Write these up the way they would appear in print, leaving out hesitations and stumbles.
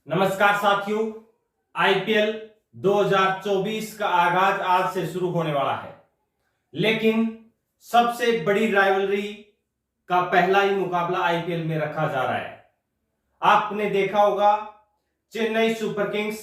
नमस्कार साथियों, आईपीएल 2024 का आगाज आज से शुरू होने वाला है, लेकिन सबसे बड़ी राइवलरी का पहला ही मुकाबला आईपीएल में रखा जा रहा है। आपने देखा होगा, चेन्नई सुपर किंग्स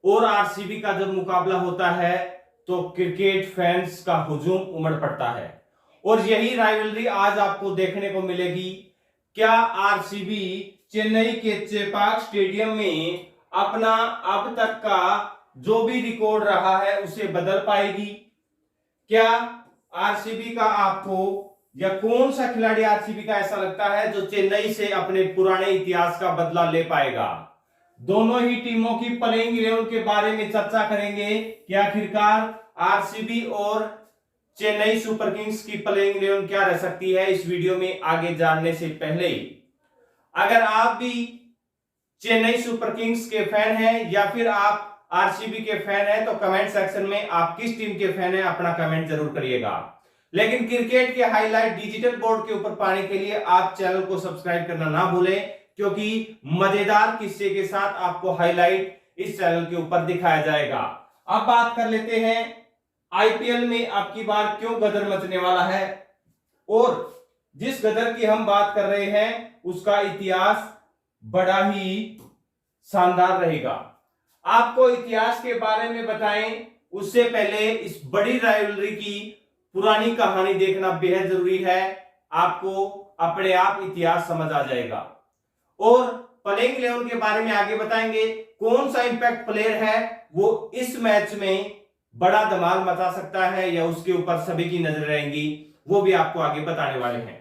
और आरसीबी का जब मुकाबला होता है तो क्रिकेट फैंस का हुजूम उमड़ पड़ता है और यही राइवलरी आज आपको देखने को मिलेगी। क्या आरसीबी चेन्नई के चेपाक स्टेडियम में अपना अब तक का जो भी रिकॉर्ड रहा है उसे बदल पाएगी? क्या आरसीबी का आपको या कौन सा खिलाड़ी आरसीबी का ऐसा लगता है जो चेन्नई से अपने पुराने इतिहास का बदला ले पाएगा? दोनों ही टीमों की प्लेइंग 11 के बारे में चर्चा करेंगे कि आखिरकार आरसीबी और चेन्नई सुपर किंग्स की प्लेइंग 11 क्या रह सकती है। इस वीडियो में आगे जानने से पहले अगर आप भी चेन्नई सुपर किंग्स के फैन हैं या फिर आप आरसीबी के फैन हैं तो कमेंट सेक्शन में आप किस टीम के फैन हैं अपना कमेंट जरूर करिएगा। लेकिन क्रिकेट के हाईलाइट डिजिटल बोर्ड के ऊपर पाने के लिए आप चैनल को सब्सक्राइब करना ना भूलें, क्योंकि मजेदार किस्से के साथ आपको हाईलाइट इस चैनल के ऊपर दिखाया जाएगा। अब बात कर लेते हैं आईपीएल में अब की बार क्यों गदर मचने वाला है, और जिस गदर की हम बात कर रहे हैं उसका इतिहास बड़ा ही शानदार रहेगा। आपको इतिहास के बारे में बताएं उससे पहले इस बड़ी राइवलरी की पुरानी कहानी देखना बेहद जरूरी है। आपको अपने आप इतिहास समझ आ जाएगा और प्लेइंग 11 के बारे में आगे बताएंगे। कौन सा इंपैक्ट प्लेयर है वो इस मैच में बड़ा धमाल मचा सकता है या उसके ऊपर सभी की नजर रहेंगी, वो भी आपको आगे बताने वाले हैं।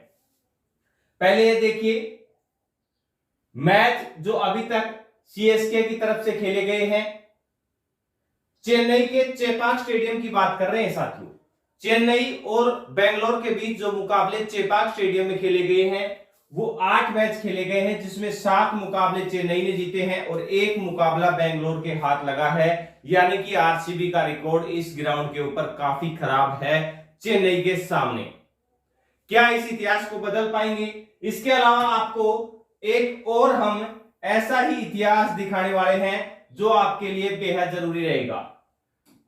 पहले ये देखिए, मैच जो अभी तक सीएसके की तरफ से खेले गए हैं, चेन्नई के चेपाक स्टेडियम की बात कर रहे हैं साथियों। चेन्नई और बेंगलोर के बीच जो मुकाबले चेपाक स्टेडियम में खेले गए हैं वो 8 मैच खेले गए हैं, जिसमें 7 मुकाबले चेन्नई ने जीते हैं और 1 मुकाबला बेंगलोर के हाथ लगा है। यानी कि आरसीबी का रिकॉर्ड इस ग्राउंड के ऊपर काफी खराब है चेन्नई के सामने। क्या इस इतिहास को बदल पाएंगे? इसके अलावा आपको एक और हम ऐसा ही इतिहास दिखाने वाले हैं जो आपके लिए बेहद जरूरी रहेगा।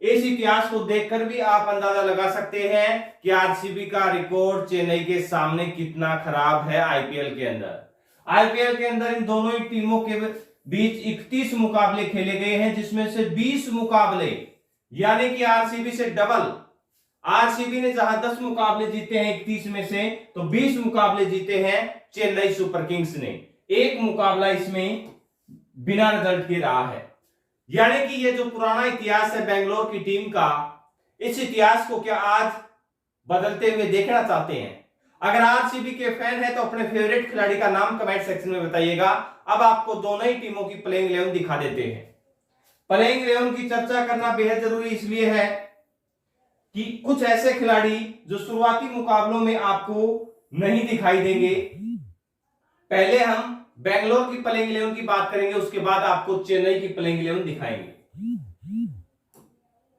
इस इतिहास को देखकर भी आप अंदाजा लगा सकते हैं कि आरसीबी का रिकॉर्ड चेन्नई के सामने कितना खराब है। आईपीएल के अंदर इन दोनों ही टीमों के बीच 31 मुकाबले खेले गए हैं, जिसमें से 20 मुकाबले यानी कि आरसीबी से डबल। आरसीबी ने जहां 10 मुकाबले जीते हैं 31 में से, तो 20 मुकाबले जीते हैं चेन्नई सुपर किंग्स ने। 1 मुकाबला इसमें बिना रिजल्ट के रहा है। यानी कि ये जो पुराना इतिहास है बेंगलोर की टीम का, इस इतिहास को क्या आज बदलते हुए देखना चाहते हैं? अगर आरसीबी के फैन है तो अपने फेवरेट खिलाड़ी का नाम कमेंट सेक्शन में बताइएगा। अब आपको दोनों ही टीमों की प्लेइंग 11 दिखा देते हैं। प्लेइंग 11 की चर्चा करना बेहद जरूरी इसलिए है कि कुछ ऐसे खिलाड़ी जो शुरुआती मुकाबलों में आपको नहीं दिखाई देंगे। पहले हम बेंगलोर की प्लेइंग 11 की बात करेंगे, उसके बाद आपको चेन्नई की प्लेइंग 11 दिखाएंगे।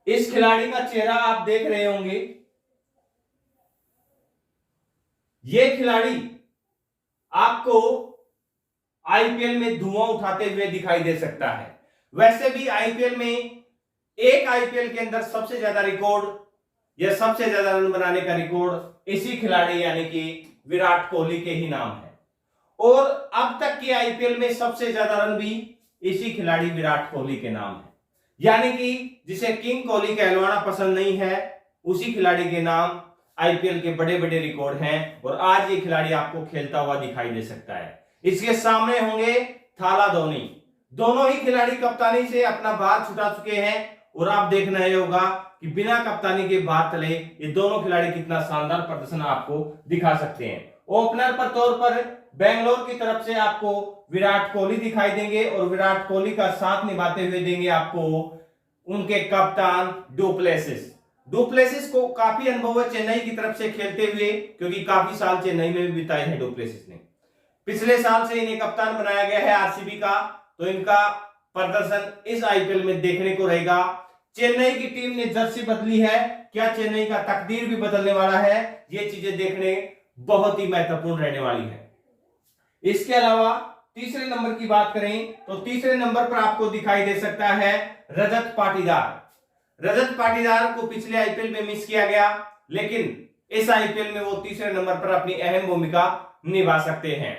इस खिलाड़ी का चेहरा आप देख रहे होंगे। यह खिलाड़ी आपको आईपीएल में धुआं उठाते हुए दिखाई दे सकता है। वैसे भी आईपीएल में एक आईपीएल के अंदर सबसे ज्यादा रिकॉर्ड या सबसे ज्यादा रन बनाने का रिकॉर्ड इसी खिलाड़ी यानी कि विराट कोहली के ही नाम है, और अब तक के आईपीएल में सबसे ज्यादा रन भी इसी खिलाड़ी विराट कोहली के नाम है। यानी कि जिसे किंग कोहली कहलवाना पसंद नहीं है, उसी खिलाड़ी के नाम आईपीएल के बड़े बड़े रिकॉर्ड हैं, और आज ये खिलाड़ी आपको खेलता हुआ दिखाई दे सकता है। इसके सामने होंगे थाला धोनी। दोनों ही खिलाड़ी कप्तानी से अपना भार छुटा चुके हैं, और आप देखना यह होगा कि बिना कप्तानी के भार तले ये दोनों खिलाड़ी कितना शानदार प्रदर्शन आपको दिखा सकते हैं। ओपनर पर तौर पर बेंगलोर की तरफ से आपको विराट कोहली दिखाई देंगे, और विराट कोहली का साथ निभाते हुए देंगे आपको उनके कप्तान डुप्लेसिस को काफी अनुभव है चेन्नई की तरफ से खेलते हुए, क्योंकि काफी साल चेन्नई में भी बिताए हैं डुप्लेसिस ने। पिछले साल से इन्हें कप्तान बनाया गया है आरसीबी का, तो इनका प्रदर्शन इस आईपीएल में देखने को रहेगा। चेन्नई की टीम ने जर्सी बदली है, क्या चेन्नई का तकदीर भी बदलने वाला है? ये चीजें देखने बहुत ही महत्वपूर्ण रहने वाली है। इसके अलावा तीसरे नंबर की बात करें तो तीसरे नंबर पर आपको दिखाई दे सकता है रजत पाटीदार। रजत पाटीदार को पिछले आईपीएल में मिस किया गया, लेकिन इस आईपीएल में वो तीसरे नंबर पर अपनी अहम भूमिका निभा सकते हैं।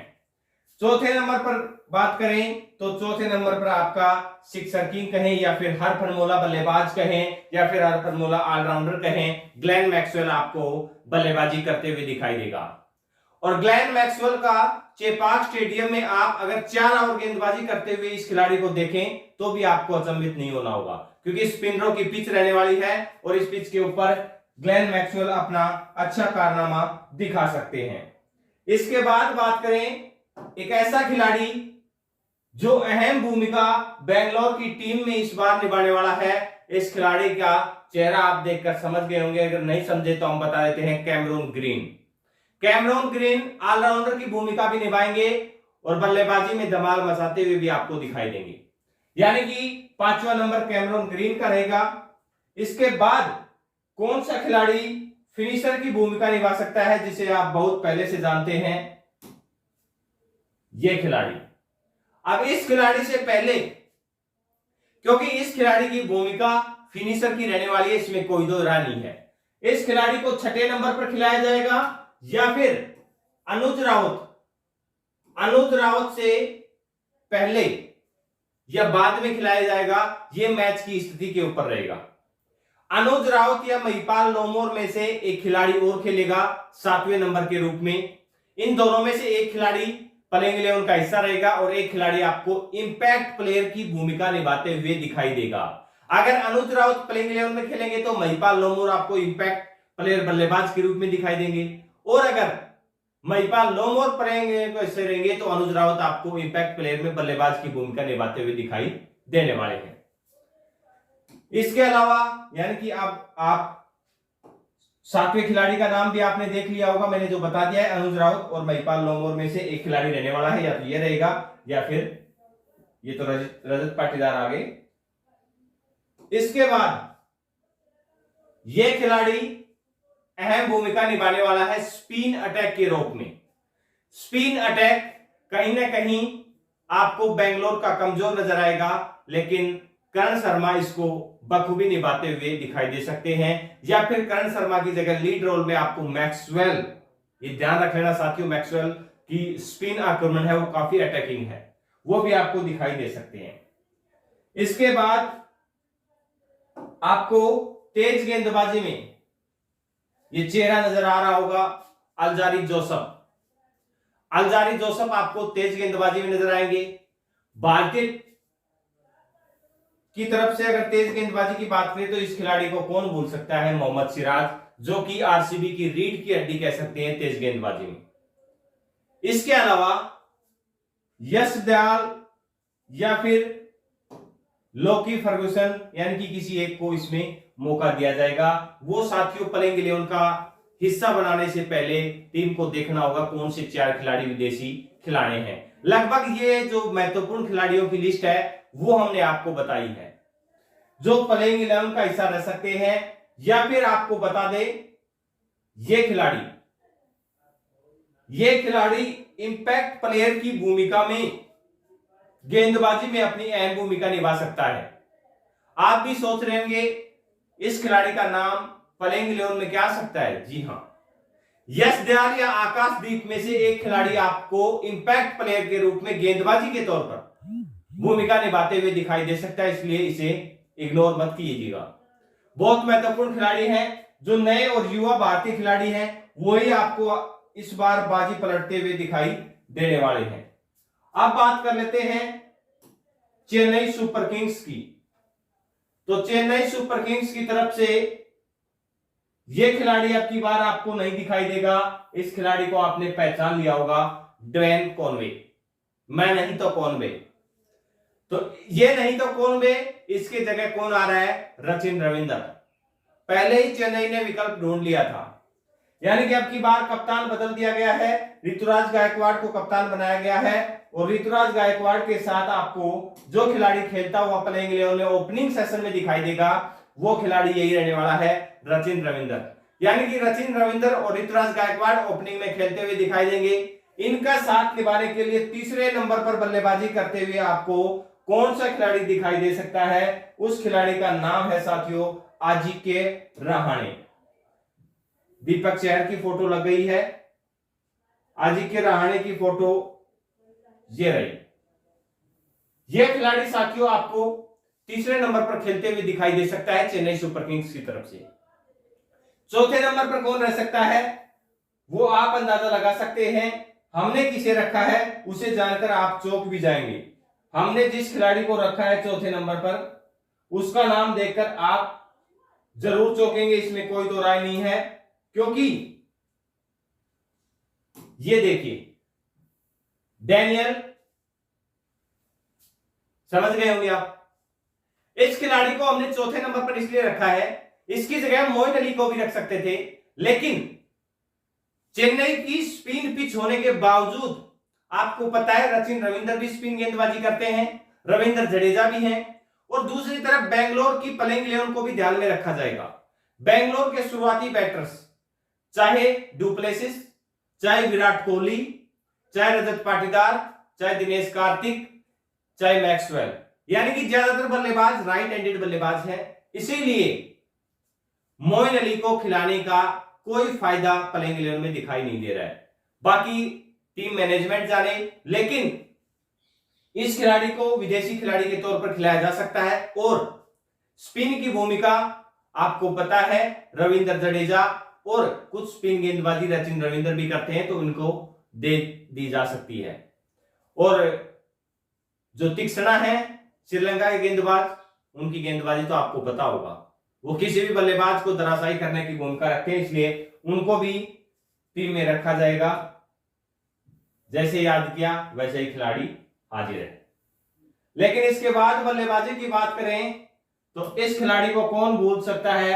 चौथे नंबर पर बात करें तो चौथे नंबर पर आपका सिक्सर किंग कहें या फिर हर फॉर्मूला बल्लेबाज कहें या फिर हर फॉर्मूला ऑलराउंडर कहें, ग्लेन मैक्सवेल आपको बल्लेबाजी करते हुए दिखाई देगा। और ग्लेन मैक्सवेल का चेपाक स्टेडियम में आप अगर 4 ओवर गेंदबाजी करते हुए इस खिलाड़ी को देखें तो भी आपको अचंभित नहीं होना होगा, क्योंकि स्पिनरों की पिच रहने वाली है और इस पिच के ऊपर ग्लेन मैक्सवेल अपना अच्छा कारनामा दिखा सकते हैं। इसके बाद बात करें एक ऐसा खिलाड़ी जो अहम भूमिका बेंगलोर की टीम में इस बार निभाने वाला है। इस खिलाड़ी का चेहरा आप देखकर समझ गए होंगे, अगर नहीं समझे तो हम बता देते हैं, Cameron Green. Cameron Green all-rounder की भूमिका भी निभाएंगे और बल्लेबाजी में धमाल मचाते हुए भी आपको दिखाई देंगे, यानी कि 5वां नंबर कैमरून ग्रीन का रहेगा। इसके बाद कौन सा खिलाड़ी फिनिशर की भूमिका निभा सकता है जिसे आप बहुत पहले से जानते हैं, यह खिलाड़ी। अब इस खिलाड़ी से पहले, क्योंकि इस खिलाड़ी की भूमिका फिनिशर की रहने वाली है, इसमें कोई दो राय नहीं है। इस खिलाड़ी को 6ठे नंबर पर खिलाया जाएगा या फिर अनुज रावत से पहले या बाद में खिलाया जाएगा, यह मैच की स्थिति के ऊपर रहेगा। अनुज रावत या महिपाल लोमोर में से एक खिलाड़ी और खेलेगा 7वें नंबर के रूप में। इन दोनों में से एक खिलाड़ी प्लेइंग 11 का हिस्सा रहेगा और एक खिलाड़ी आपको इंपैक्ट प्लेयर की भूमिका निभाते हुए दिखाई देगा। अगर अनुज रावत प्लेइंग 11 में खेलेंगे तो महिपाल लोमोर आपको इंपैक्ट प्लेयर बल्लेबाज के रूप में दिखाई देंगे, और अगर महिपाल लोमोर प्लेइंग 11 को हिस्से रहेंगे तो अनुज रावत आपको इंपैक्ट प्लेयर में बल्लेबाज की भूमिका निभाते हुए दिखाई देने वाले हैं। इसके अलावा यानी कि आप 7वें खिलाड़ी का नाम भी आपने देख लिया होगा, मैंने जो बता दिया है, अनुज रावत और महिपाल लोमोर में से एक खिलाड़ी रहने वाला है, या तो ये रहेगा या फिर ये तो रजत पाटीदार आ गए। इसके बाद ये खिलाड़ी अहम भूमिका निभाने वाला है स्पिन अटैक के रूप में। स्पिन अटैक कहीं ना कहीं आपको बेंगलोर का कमजोर नजर आएगा, लेकिन करण शर्मा इसको बखूबी निभाते हुए दिखाई दे सकते हैं, या फिर करण शर्मा की जगह लीड रोल में आपको मैक्सवेल, ये ध्यान रख लेना साथियों, मैक्सवेल की स्पिन आक्रमण है वो काफी अटैकिंग है, वो भी आपको दिखाई दे सकते हैं। इसके बाद आपको तेज गेंदबाजी में ये चेहरा नजर आ रहा होगा, अल्जारी जोसफ आपको तेज गेंदबाजी में नजर आएंगे। भारतीय की तरफ से अगर तेज गेंदबाजी की बात करें तो इस खिलाड़ी को कौन भूल सकता है, मोहम्मद सिराज, जो कि आरसीबी की रीढ़ की हड्डी कह सकते हैं तेज गेंदबाजी में। इसके अलावा यश दयाल या फिर लोकी फर्गुसन, यानी कि किसी एक को इसमें मौका दिया जाएगा। वो साथियों प्लेइंग 11 का हिस्सा बनाने से पहले टीम को देखना होगा कौन से 4 खिलाड़ी विदेशी खिलाड़ी हैं। लगभग ये जो महत्वपूर्ण खिलाड़ियों की लिस्ट है वो हमने आपको बताई है, जो प्लेइंग 11 का हिस्सा रह सकते हैं, या फिर आपको बता दे ये खिलाड़ी इंपैक्ट प्लेयर की भूमिका में गेंदबाजी में अपनी अहम भूमिका निभा सकता है। आप भी सोच रहे होंगे इस खिलाड़ी का नाम प्लेइंग 11 में क्या आ सकता है। जी हां, यश दयाल या आकाशदीप में से एक खिलाड़ी आपको इंपैक्ट प्लेयर के रूप में गेंदबाजी के तौर पर भूमिका निभाते हुए दिखाई दे सकता है, इसलिए इसे इग्नोर मत कीजिएगा। बहुत महत्वपूर्ण खिलाड़ी हैं, जो नए और युवा भारतीय खिलाड़ी हैं वही आपको इस बार बाजी पलटते हुए दिखाई देने वाले हैं। अब बात कर लेते हैं चेन्नई सुपर किंग्स की। तो चेन्नई सुपर किंग्स की तरफ से यह खिलाड़ी अब की बार आपको नहीं दिखाई देगा। इस खिलाड़ी को आपने पहचान लिया होगा, ड्वेन कॉनवे। मैं नहीं तो कॉनवे, तो ये नहीं तो कॉनवे, इसके जगह कौन आ रहा है, रचिन रविंद्र। पहले ही चेन्नई ने विकल्प ढूंढ लिया था, यानी कि अब की बार कप्तान बदल दिया गया है, ऋतुराज गायकवाड़ को कप्तान बनाया गया है, और ऋतुराज गायकवाड़ के साथ आपको जो खिलाड़ी खेलता हुआ प्लेइंग 11 में ओपनिंग सेशन में दिखाई देगा वो खिलाड़ी यही रहने वाला है, रचिन रविंद्र। यानी कि रचिन रविंद्र और ऋतुराज गायकवाड़ ओपनिंग में खेलते हुए दिखाई देंगे। इनका साथ निभाने के लिए तीसरे नंबर पर बल्लेबाजी करते हुए आपको कौन सा खिलाड़ी दिखाई दे सकता है? उस खिलाड़ी का नाम है साथियों अजिंक्य रहाणे। दीपक चहर की फोटो लग गई है, अजिंक्य रहाणे की फोटो ये रही। यह खिलाड़ी साथियों आपको तीसरे नंबर पर खेलते हुए दिखाई दे सकता है चेन्नई सुपर किंग्स की तरफ से। चौथे नंबर पर कौन रह सकता है वो आप अंदाजा लगा सकते हैं। हमने किसे रखा है उसे जानकर आप चौंक भी जाएंगे। हमने जिस खिलाड़ी को रखा है चौथे नंबर पर उसका नाम देखकर आप जरूर चौंकेंगे, इसमें कोई दो राय नहीं है, क्योंकि ये देखिए डैनियल, समझ गए होंगे आप। इस खिलाड़ी को हमने चौथे नंबर पर इसलिए रखा है, इसकी जगह मोइन अली को भी रख सकते थे, लेकिन चेन्नई की स्पिन पिच होने के बावजूद आपको पता है सचिन रविंद्र भी स्पिन गेंदबाजी करते हैं, रविंद्र जडेजा भी हैं, और दूसरी तरफ बेंगलोर की प्लेइंग 11 को भी ध्यान में रखा जाएगा। बेंगलोर के शुरुआती बैटर्स चाहे डुप्लेसिस, चाहे विराट कोहली, चाहे रजत पाटीदार, चाहे दिनेश कार्तिक, चाहे मैक्सवेल, यानी कि ज्यादातर बल्लेबाज राइट हैंडेड बल्लेबाज हैं, इसीलिए मोइन अली को खिलाने का कोई फायदा प्लेइंग 11 में दिखाई नहीं दे रहा है। बाकी टीम मैनेजमेंट जाने, लेकिन इस खिलाड़ी को विदेशी खिलाड़ी के तौर पर खिलाया जा सकता है, और स्पिन की भूमिका आपको पता है रविंद्र जडेजा और कुछ स्पिन गेंदबाजी सचिन रविंद्र भी करते हैं, तो उनको दे दी जा सकती है। और जो तीक्ष्णा है श्रीलंका के गेंदबाज, उनकी गेंदबाजी तो आपको पता होगा, वो किसी भी बल्लेबाज को धराशायी करने की भूमिका रखते हैं, इसलिए उनको भी टीम में रखा जाएगा। जैसे याद किया वैसे ही खिलाड़ी हाजिर है। लेकिन इसके बाद बल्लेबाजी की बात करें तो इस खिलाड़ी को कौन भूल सकता है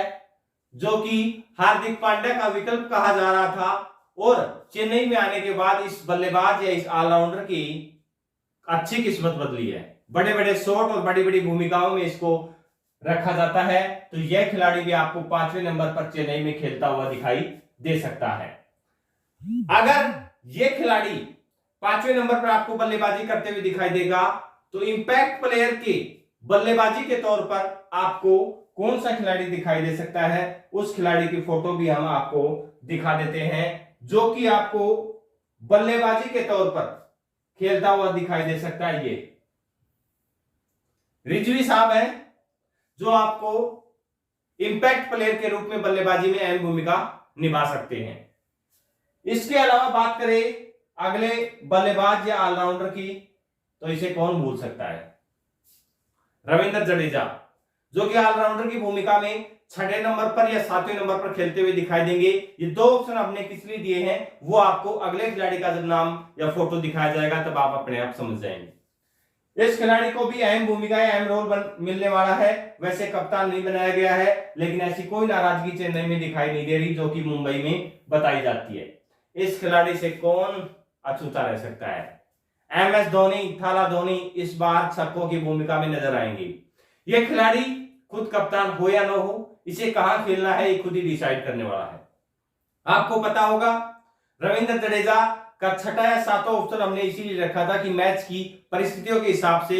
जो कि हार्दिक पांड्या का विकल्प कहा जा रहा था, और चेन्नई में आने के बाद इस बल्लेबाज या इस ऑलराउंडर की अच्छी किस्मत बदली है। बड़े बड़े शॉट और बड़ी बड़ी भूमिकाओं में इसको रखा जाता है, तो यह खिलाड़ी भी आपको 5वें नंबर पर चेन्नई में खेलता हुआ दिखाई दे सकता है। अगर यह खिलाड़ी 5वें नंबर पर आपको बल्लेबाजी करते हुए दिखाई देगा तो इंपैक्ट प्लेयर के बल्लेबाजी के तौर पर आपको कौन सा खिलाड़ी दिखाई दे सकता है, उस खिलाड़ी की फोटो भी हम आपको दिखा देते हैं, जो कि आपको बल्लेबाजी के तौर पर खेलता हुआ दिखाई दे सकता है। ये रिजवी साहब है जो आपको इंपैक्ट प्लेयर के रूप में बल्लेबाजी में अहम भूमिका निभा सकते हैं। इसके अलावा बात करें अगले बल्लेबाज या ऑलराउंडर की, तो इसे कौन भूल सकता है? रविंद्र जडेजा, जो कि ऑलराउंडर की भूमिका में 6वें नंबर पर या 7वें नंबर पर खेलते हुए दिखाई देंगे। ये दो ऑप्शन हमने किस लिए दिए हैं वो आपको अगले खिलाड़ी का जब नाम या फोटो दिखाया जाएगा तब आप अपने आप समझ जाएंगे। इस खिलाड़ी को भी अहम भूमिका या अहम रोल मिलने वाला है। वैसे कप्तान नहीं बनाया गया है, लेकिन ऐसी कोई नाराजगी चेन्नई में दिखाई नहीं दे रही जो कि मुंबई में बताई जाती है। इस खिलाड़ी से कौन अछूता रह सकता है? MS धोनी, थाला धोनी इस बार छक्कों की भूमिका में नजर आएंगे। यह खिलाड़ी खुद कप्तान हो या न हो, इसे कहां खेलना है ये खुद ही डिसाइड करने वाला है। आपको पता होगा रविंद्र जडेजा का 6वां या 7वां ऑप्शन हमने इसीलिए रखा था कि मैच की परिस्थितियों के हिसाब से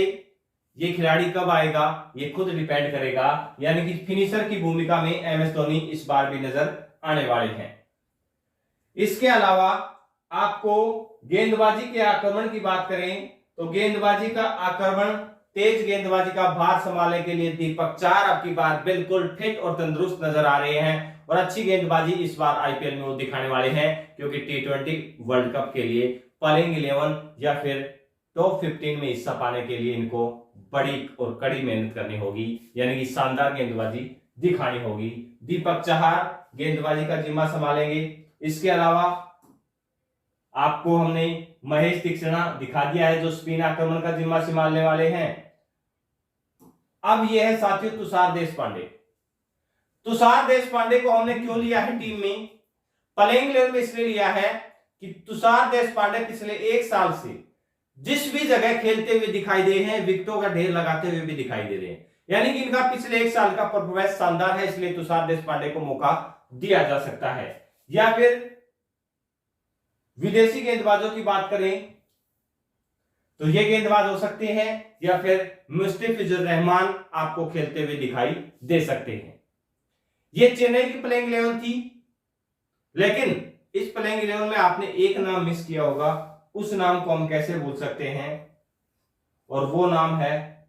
ये खिलाड़ी कब आएगा ये खुद डिपेंड करेगा, यानी कि फिनिशर की भूमिका में MS धोनी इस बार भी नजर आने वाले हैं। इसके अलावा आपको गेंदबाजी के आक्रमण की बात करें तो गेंदबाजी का आक्रमण, तेज गेंदबाजी का भार संभालने के लिए दीपक चहर आपकी बार बिल्कुल फिट और तंदुरुस्त नजर आ रहे हैं, और अच्छी गेंदबाजी इस बार IPL में वो दिखाने वाले हैं, क्योंकि T20 वर्ल्ड कप के लिए प्लेइंग 11 या फिर टॉप 15 में हिस्सा पाने के लिए इनको बड़ी और कड़ी मेहनत करनी होगी, यानी कि शानदार गेंदबाजी दिखानी होगी। दीपक चहर गेंदबाजी का जिम्मा संभालेंगे। इसके अलावा आपको हमने महेश तीक्ष्णा दिखा दिया है जो स्पिन आक्रमण का जिम्मा संभालने वाले हैं। अब यह है साथियों तुषार देशपांडे। तुषार देशपांडे को हमने क्यों लिया है टीम में? प्लेइंग 11 में इसलिए लिया है कि तुषार देशपांडे पिछले 1 साल से जिस भी जगह खेलते हुए दिखाई दे हैं विकेटों का ढेर लगाते हुए भी दिखाई दे रहे हैं, यानी कि इनका पिछले 1 साल का परफॉर्मेंस शानदार है, इसलिए तुषार देशपांडे को मौका दिया जा सकता है। या फिर विदेशी गेंदबाजों की बात करें तो ये गेंदबाज हो सकते हैं या फिर मुस्तफिजुर रहमान आपको खेलते हुए दिखाई दे सकते हैं। ये चेन्नई की प्लेइंग 11 थी, लेकिन इस प्लेइंग 11 में आपने एक नाम मिस किया होगा। उस नाम को हम कैसे भूल सकते हैं, और वो नाम है,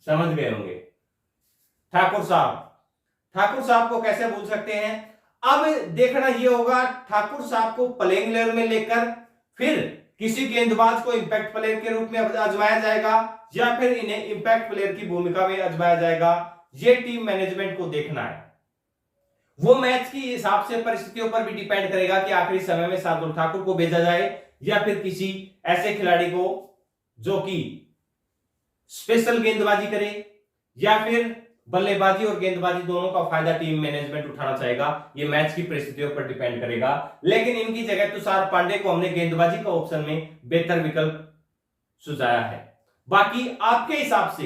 समझ गए होंगे, ठाकुर साहब। ठाकुर साहब को कैसे भूल सकते हैं। अब देखना यह होगा ठाकुर साहब को प्लेइंग 11 में लेकर फिर किसी गेंदबाज को इंपैक्ट प्लेयर के रूप में आजमाया जाएगा या फिर इन्हें इंपैक्ट प्लेयर की भूमिका में आजमाया जाएगा। यह टीम मैनेजमेंट को देखना है। वो मैच की हिसाब से परिस्थितियों पर भी डिपेंड करेगा कि आखिरी समय में शार्दुल ठाकुर को भेजा जाए या फिर किसी ऐसे खिलाड़ी को जो कि स्पेशल गेंदबाजी करे, या फिर बल्लेबाजी और गेंदबाजी दोनों का फायदा टीम मैनेजमेंट उठाना चाहेगा। ये मैच की परिस्थितियों पर डिपेंड करेगा। लेकिन इनकी जगह तुषार पांडे को हमने गेंदबाजी का ऑप्शन में बेहतर विकल्प सुझाया है। बाकी आपके हिसाब से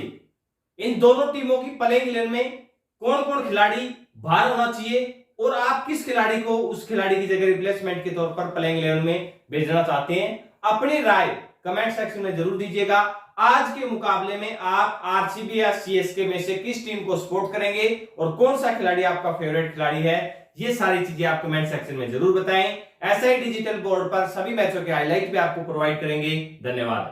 इन दोनों टीमों की प्लेइंग 11 में कौन कौन खिलाड़ी बाहर होना चाहिए और आप किस खिलाड़ी को उस खिलाड़ी की जगह रिप्लेसमेंट के तौर पर प्लेइंग 11 में भेजना चाहते हैं, अपनी राय कमेंट सेक्शन में जरूर दीजिएगा। आज के मुकाबले में आप आरसीबी या सीएसके में से किस टीम को सपोर्ट करेंगे और कौन सा खिलाड़ी आपका फेवरेट खिलाड़ी है, ये सारी चीजें आप कमेंट सेक्शन में जरूर बताएं। ऐसा ही डिजिटल बोर्ड पर सभी मैचों के हाईलाइट भी आपको प्रोवाइड करेंगे। धन्यवाद।